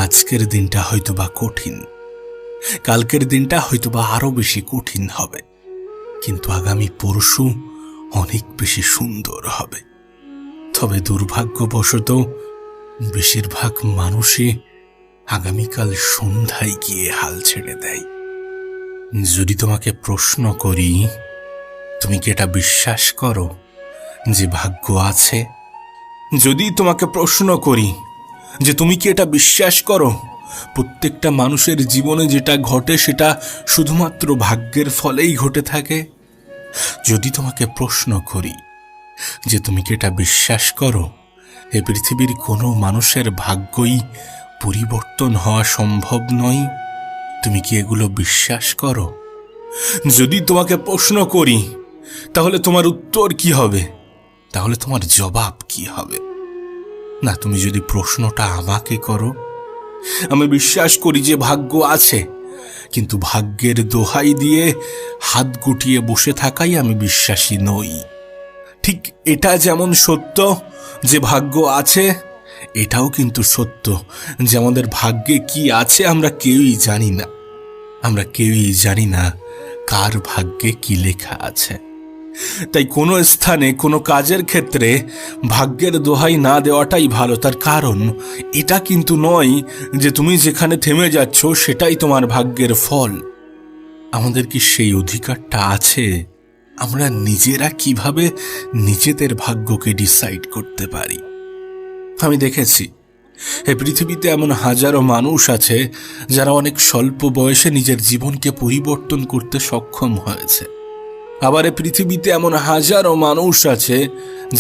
আজকের দিনটা হয়তোবা কঠিন, কালকের দিনটা হয়তোবা আরো বেশি কঠিন হবে, কিন্তু আগামী পরশু অনেক বেশি সুন্দর হবে। তবে দুর্ভাগ্যবশত বেশিরভাগ মানুষই আগামীকাল সন্ধ্যায় গিয়ে হাল ছেড়ে দেয়। যদি তোমাকে প্রশ্ন করি, তুমি কি এটা বিশ্বাস করো যে ভাগ্য আছে? যদি তোমাকে প্রশ্ন করি যে তুমি কি এটা বিশ্বাস করো প্রত্যেকটা মানুষের জীবনে যেটা ঘটে সেটা শুধুমাত্র ভাগ্যের ফলেই ঘটে থাকে? যদি তোমাকে প্রশ্ন করি যে তুমি কি এটা বিশ্বাস করো এই পৃথিবীর কোনো মানুষের ভাগ্যই পরিবর্তন হওয়া সম্ভব নয়, তুমি কি এগুলো বিশ্বাস করো? যদি তোমাকে প্রশ্ন করি তাহলে তোমার উত্তর কি হবে? তাহলে তোমার জবাব কি হবে? না, তুমি যদি প্রশ্নটা আমাকে করো, আমি বিশ্বাস করি যে ভাগ্য আছে, কিন্তু ভাগ্যের দোহাই দিয়ে হাত গুটিয়ে বসে থাকাই আমি বিশ্বাসী নই। ঠিক এটা যেমন সত্য যে ভাগ্য আছে, এটাও কিন্তু সত্য যে আমাদের ভাগ্যে কি আছে আমরা কেউই জানি না। আমরা কেউই জানি না কার ভাগ্যে কি লেখা আছে। তাই কোনো স্থানে কোনো কাজের ক্ষেত্রে ভাগ্যের দোহাই না দেওয়াটাই ভালো। তার কারণ এটা কিন্তু নয় যে তুমি যেখানে থেমে যাচ্ছ সেটাই তোমার ভাগ্যের ফল। আমাদের কি সেই অধিকারটা আছে? আমরা নিজেরা কিভাবে নিজেদের ভাগ্যকে ডিসাইড করতে পারি? আমি দেখেছি এই পৃথিবীতে এমন হাজারো মানুষ আছে যারা অনেক স্বল্প বয়সে নিজের জীবনকে পরিবর্তন করতে সক্ষম হয়েছে। আবার এই পৃথিবীতে এমন হাজারো মানুষ আছে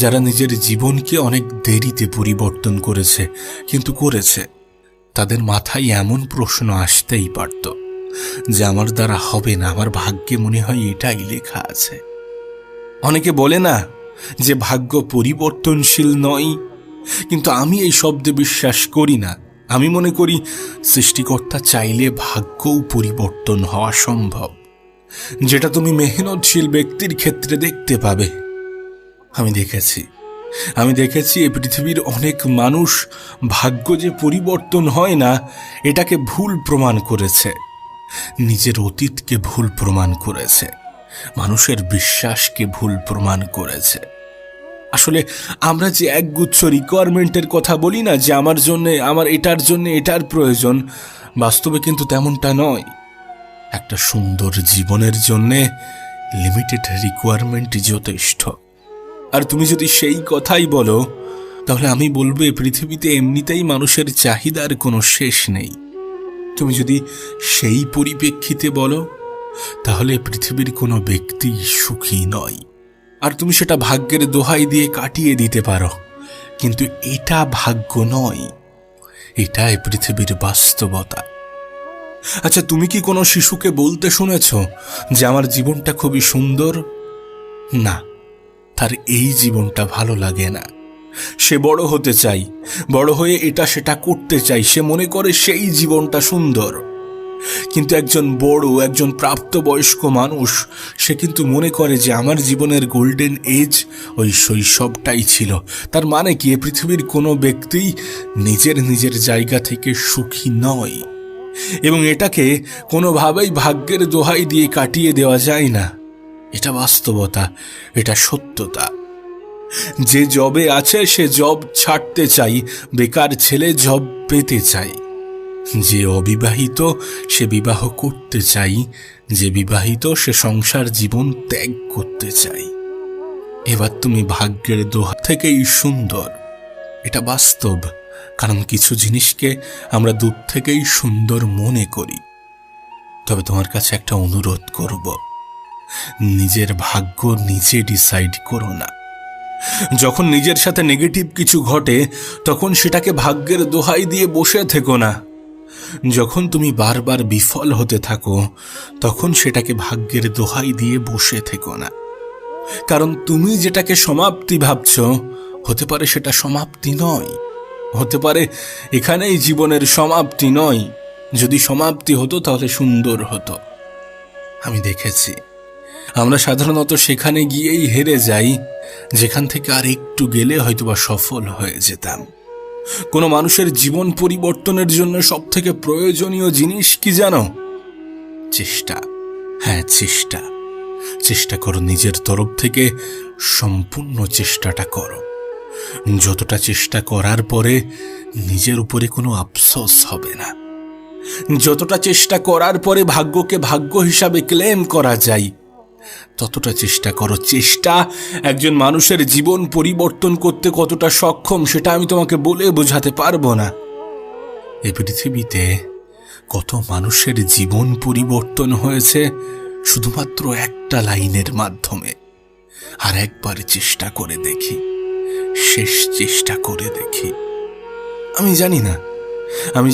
যারা নিজের জীবনকে অনেক দেরিতে পরিবর্তন করেছে, কিন্তু করেছে। তাদের মাথায় এমন প্রশ্ন আসতেই পারত যে আমার দ্বারা হবে না, আমার ভাগ্যে মনে হয় এটাই লেখা আছে। অনেকে বলে না যে ভাগ্য পরিবর্তনশীল নয়, কিন্তু আমি এই শব্দে বিশ্বাস করি না। আমি মনে করি সৃষ্টিকর্তা চাইলে ভাগ্যও পরিবর্তন হওয়া সম্ভব, যেটা তুমি মেহনতশীল ব্যক্তির ক্ষেত্রে দেখতে পাবে। আমি দেখেছি এই পৃথিবীর অনেক মানুষ ভাগ্য যে পরিবর্তন হয় না এটাকে ভুল প্রমাণ করেছে, নিজের অতীতকে ভুল প্রমাণ করেছে, মানুষের বিশ্বাসকে ভুল প্রমাণ করেছে। আসলে আমরা যে একগুচ্ছ রিকোয়ারমেন্টের কথা বলি না যে আমার এটার জন্য এটার প্রয়োজন, বাস্তবে কিন্তু তেমনটা নয়। একটা সুন্দর জীবনের জন্য লিমিটেড রিকোয়ারমেন্টই যথেষ্ট। আর তুমি যদি সেই কথাই বলো তাহলে আমি বলবো এই পৃথিবীতে এমনিতেই মানুষের চাহিদার কোনো শেষ নেই। তুমি যদি সেই পরিপ্রেক্ষিতে বলো তাহলে পৃথিবীর কোনো ব্যক্তি সুখী নয়। আর তুমি সেটা ভাগ্যের দোহাই দিয়ে কাটিয়ে দিতে পারো, কিন্তু এটা ভাগ্য নয়, এটা এই পৃথিবীর বাস্তবতা। আচ্ছা, তুমি কি কোনো শিশুকে বলতে শুনেছ যে আমার জীবনটা খুবই সুন্দর? না, তার এই জীবনটা ভালো লাগে না। সে বড় হতে চাই, বড় হয়ে এটা সেটা করতে চাই, সে মনে করে সেই জীবনটা সুন্দর। কিন্তু একজন প্রাপ্তবয়স্ক মানুষ সে কিন্তু মনে করে যে আমার জীবনের গোল্ডেন এজ ওই শৈশবটাই ছিল। তার মানে কি, পৃথিবীর কোনো ব্যক্তি নিজের জায়গা থেকে সুখী নয়, এবং এটাকে কোনোভাবেই ভাগ্যের দোহাই দিয়ে কাটিয়ে দেওয়া যায় না। এটা বাস্তবতা, এটা সত্যতা। যে জবে আছে সে জব ছাড়তে চাই, বেকার ছেলে জব পেতে চাই। যে অবিবাহিত সে বিবাহ করতে চাই, যে বিবাহিত সে সংসার জীবন ত্যাগ করতে চাই। এবার তুমি ভাগ্যের দোহা থেকেই সুন্দর, এটা বাস্তব। কারণ কিছু জিনিসকে আমরা দূর থেকেই সুন্দর মনে করি। তবে তোমার কাছে একটা অনুরোধ করব, নিজের ভাগ্য নিজে ডিসাইড করো না। যখন নিজের সাথে নেগেটিভ কিছু ঘটে তখন সেটাকে ভাগ্যের দোহাই দিয়ে বসে থেকো না। যখন তুমি বারবার বিফল হতে থাকো তখন সেটাকে ভাগ্যের দোহাই দিয়ে বসে থেকো না। কারণ তুমি যেটাকে সমাপ্তি ভাবছ, হতে পারে সেটা সমাপ্তি নয়, হতে পারে এখানেই জীবনের সমাপ্তি নয়। যদি সমাপ্তি হতো তাহলে সুন্দর হতো। আমি দেখেছি আমরা সাধারণত সেখানে গিয়েই হেরে যাই যেখান থেকে আর একটু গেলে হয়তোবা সফল হয়ে যেতাম। কোনো মানুষের জীবন পরিবর্তনের জন্য সবথেকে প্রয়োজনীয় জিনিস কি জানো? চেষ্টা। হ্যাঁ, চেষ্টা। চেষ্টা করো, নিজের তরফ থেকে সম্পূর্ণ চেষ্টাটা করো। যতটা চেষ্টা করার পরে নিজের উপরে কোনো আফসোস হবে না। যতটা চেষ্টা করার পরে ভাগ্যকে ভাগ্য হিসাবে ক্লেম করা যায়, ততটা চেষ্টা করো। চেষ্টা একজন মানুষের জীবন পরিবর্তন করতে কতটা সক্ষম সেটা আমি তোমাকে বলে বোঝাতে পারবো না। এই পৃথিবীতে কত মানুষের জীবন পরিবর্তন হয়েছে শুধুমাত্র একটা লাইনের মাধ্যমে। আর একবার চেষ্টা করে দেখি, শেষ চেষ্টা করে দেখি। আমি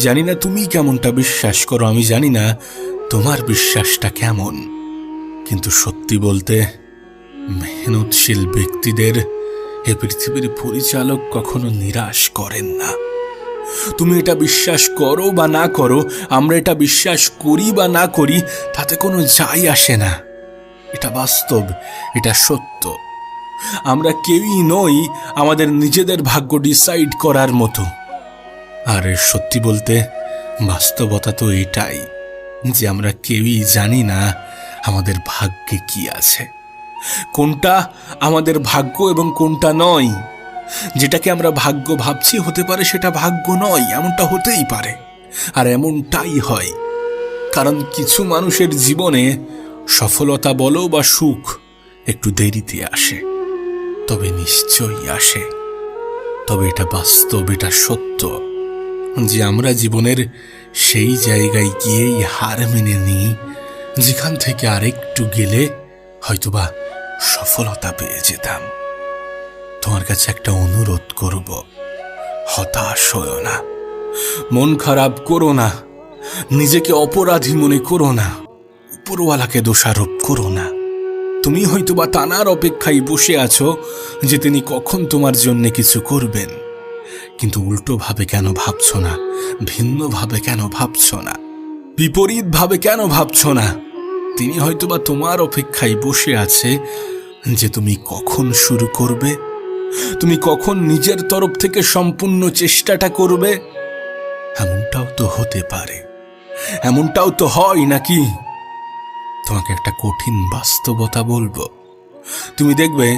জানি না তুমি কেমনটা বিশ্বাস করো, আমি জানি না তোমার বিশ্বাসটা কেমন, কিন্তু সত্যি বলতে মেহনতশীল ব্যক্তিদের এ পৃথিবীর পরিচালক কখনো নিরাশ করেন না। তুমি এটা বিশ্বাস করো বা না করো, আমরা এটা বিশ্বাস করি বা না করি, তাতে কোনো যায় আসে না। এটা বাস্তব, এটা সত্য। আমরা কেউই নই আমাদের নিজেদের ভাগ্য ডিসাইড করার মতো। আর সত্যি বলতে বাস্তবতা তো এটাই যে আমরা কেউই জানি না আমাদের ভাগ্যে কি আছে, কোনটা আমাদের ভাগ্য এবং কোনটা নয়। যেটাকে আমরা ভাগ্য ভাবছি হতে পারে সেটা ভাগ্য নয়, এমনটা হতেই পারে। আর এমনটাই হয়, কারণ কিছু মানুষের জীবনে সফলতা বলো বা সুখ একটু দেরিতে আসে, তবে নিশ্চয়ই আসে। তবে এটা বাস্তব, এটা সত্য যে আমরা জীবনের সেই জায়গায় গিয়েই হার মেনে নিই যেখান থেকে আরেকটু গেলে হয়তোবা সফলতা পেয়ে যেতাম। তোমার কাছে একটা অনুরোধ করব, হতাশ হও না, মন খারাপ করো না, নিজেকে অপরাধী মনে করো না, উপরওয়ালাকে দোষারোপ করো না। তুমি হয়তোবা তানার অপেক্ষায় বসে আছো যে তিনি কখন তোমার জন্য কিছু করবেন, কিন্তু উল্টোভাবে কেন ভাবছো না? ভিন্নভাবে কেন ভাবছো না? বিপরীতভাবে কেন ভাবছো না? তিনি হয়তোবা তোমার অপেক্ষায় বসে আছে যে তুমি কখন শুরু করবে, তুমি কখন নিজের তরফ থেকে সম্পূর্ণ চেষ্টাটা করবে। এমনটাও তো হতে পারে, এমনটাও তো হয় নাকি? তোমাকে একটা কঠিন বাস্তবতা বলবো। তুমি দেখবে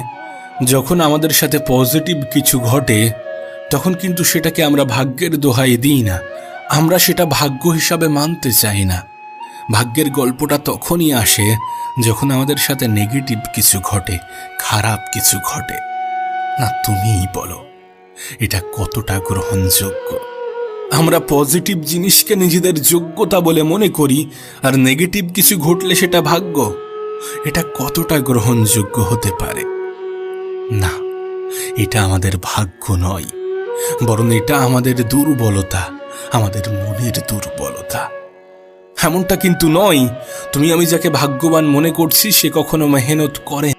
যখন আমাদের সাথে পজিটিভ কিছু ঘটে তখন কিন্তু সেটাকে আমরা ভাগ্যের দোহাই দিই না, আমরা সেটা ভাগ্য হিসাবে মানতে চাই না। ভাগ্যের গল্পটা তখনই আসে যখন আমাদের সাথে নেগেটিভ কিছু ঘটে, খারাপ কিছু ঘটে। না, তুমিই বলো এটা কতটা গ্রহণযোগ্য? আমরা পজিটিভ জিনিসকে নিজেদের যোগ্যতা বলে মনে করি, আর নেগেটিভ কিছু ঘটলে সেটা ভাগ্য। এটা কতটা গ্রহণযোগ্য হতে পারে? না, এটা আমাদের ভাগ্য নয়, বরং এটা আমাদের দুর্বলতা, আমাদের মনের দুর্বলতা। এমনটা কিন্তু নয় তুমি আমি যাকে ভাগ্যবান মনে করছি সে কখনো মেহনত করে